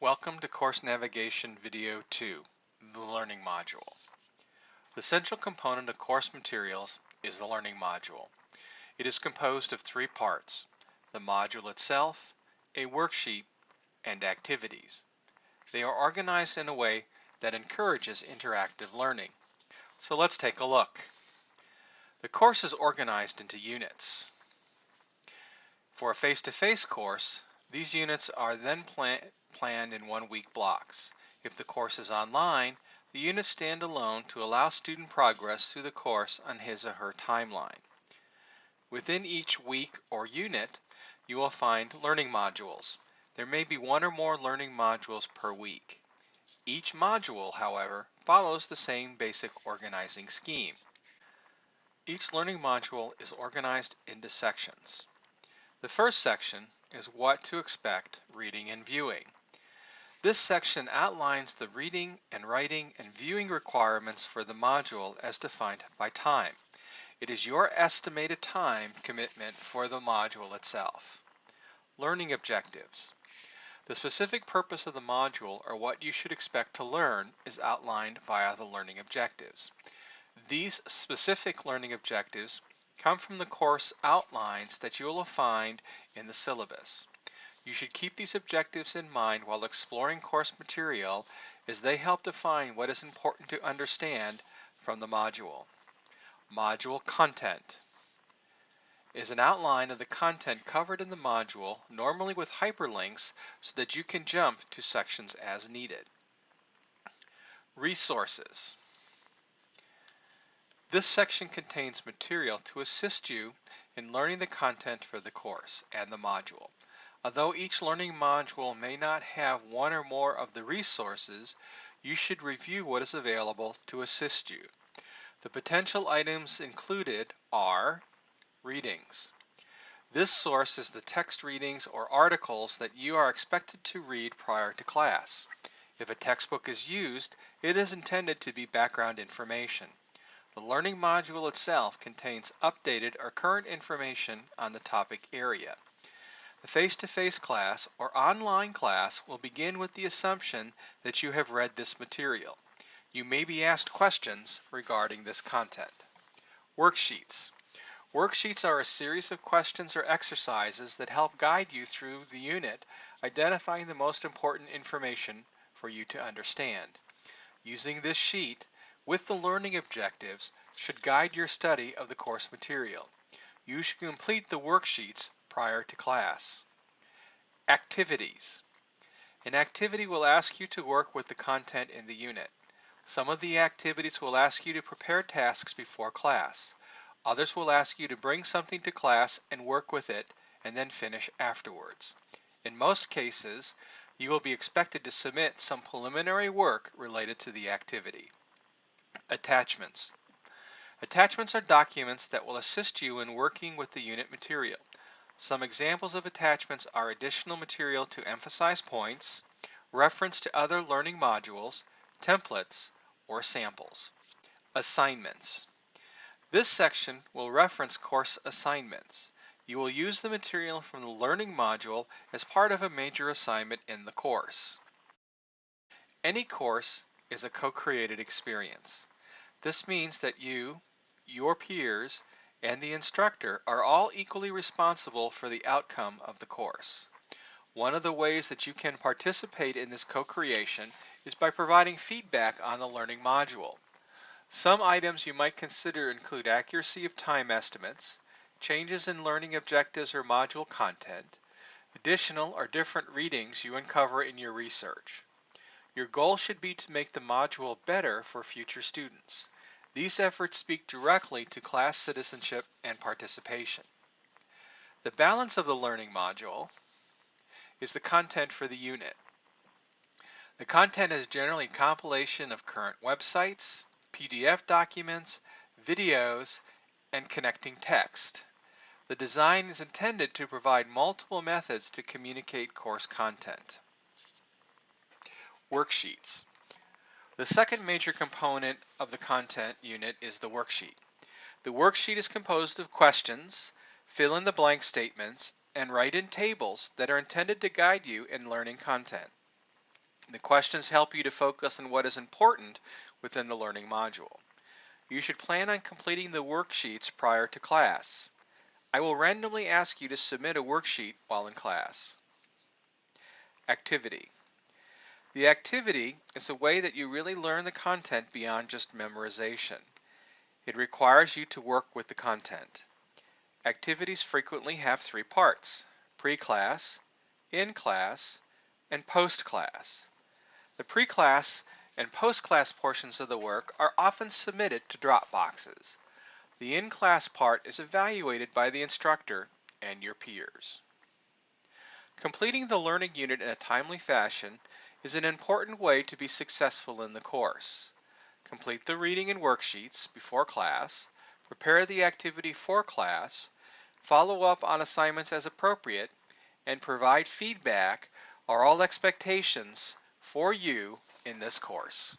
Welcome to Course Navigation Video 2, the Learning Module. The central component of course materials is the Learning Module. It is composed of three parts: the module itself, a worksheet, and activities. They are organized in a way that encourages interactive learning. So let's take a look. The course is organized into units. For a face-to-face course, these units are then planned in 1-week blocks. If the course is online, the units stand alone to allow student progress through the course on his or her timeline. Within each week or unit, you will find learning modules. There may be one or more learning modules per week. Each module, however, follows the same basic organizing scheme. Each learning module is organized into sections. The first section is what to expect reading and viewing. This section outlines the reading and writing and viewing requirements for the module as defined by time. It is your estimated time commitment for the module itself. Learning objectives. The specific purpose of the module or what you should expect to learn is outlined via the learning objectives. These specific learning objectives come from the course outlines that you will find in the syllabus. You should keep these objectives in mind while exploring course material, as they help define what is important to understand from the module. Module content is an outline of the content covered in the module, normally with hyperlinks so that you can jump to sections as needed. Resources. This section contains material to assist you in learning the content for the course and the module. Although each learning module may not have one or more of the resources, you should review what is available to assist you. The potential items included are readings. This source is the text readings or articles that you are expected to read prior to class. If a textbook is used, it is intended to be background information. The learning module itself contains updated or current information on the topic area. The face-to-face class or online class will begin with the assumption that you have read this material. You may be asked questions regarding this content. Worksheets. Worksheets are a series of questions or exercises that help guide you through the unit, identifying the most important information for you to understand. Using this sheet with the learning objectives should guide your study of the course material. You should complete the worksheets prior to class. Activities. An activity will ask you to work with the content in the unit. Some of the activities will ask you to prepare tasks before class. Others will ask you to bring something to class and work with it and then finish afterwards. In most cases, you will be expected to submit some preliminary work related to the activity. Attachments. Attachments are documents that will assist you in working with the unit material. Some examples of attachments are additional material to emphasize points, reference to other learning modules, templates, or samples. Assignments. This section will reference course assignments. You will use the material from the learning module as part of a major assignment in the course. Any course is a co-created experience. This means that you, your peers, and the instructor are all equally responsible for the outcome of the course. One of the ways that you can participate in this co-creation is by providing feedback on the learning module. Some items you might consider include accuracy of time estimates, changes in learning objectives or module content, additional or different readings you uncover in your research. Your goal should be to make the module better for future students. These efforts speak directly to class citizenship and participation. The balance of the learning module is the content for the unit. The content is generally a compilation of current websites, PDF documents, videos, and connecting text. The design is intended to provide multiple methods to communicate course content. Worksheets. The second major component of the content unit is the worksheet. The worksheet is composed of questions, fill-in-the-blank statements, and write-in tables that are intended to guide you in learning content. The questions help you to focus on what is important within the learning module. You should plan on completing the worksheets prior to class. I will randomly ask you to submit a worksheet while in class. Activity. The activity is a way that you really learn the content beyond just memorization. It requires you to work with the content. Activities frequently have three parts: pre-class, in-class, and post-class. The pre-class and post-class portions of the work are often submitted to drop boxes. The in-class part is evaluated by the instructor and your peers. Completing the learning unit in a timely fashion is an important way to be successful in the course. Complete the reading and worksheets before class, prepare the activity for class, follow up on assignments as appropriate, and provide feedback are all expectations for you in this course.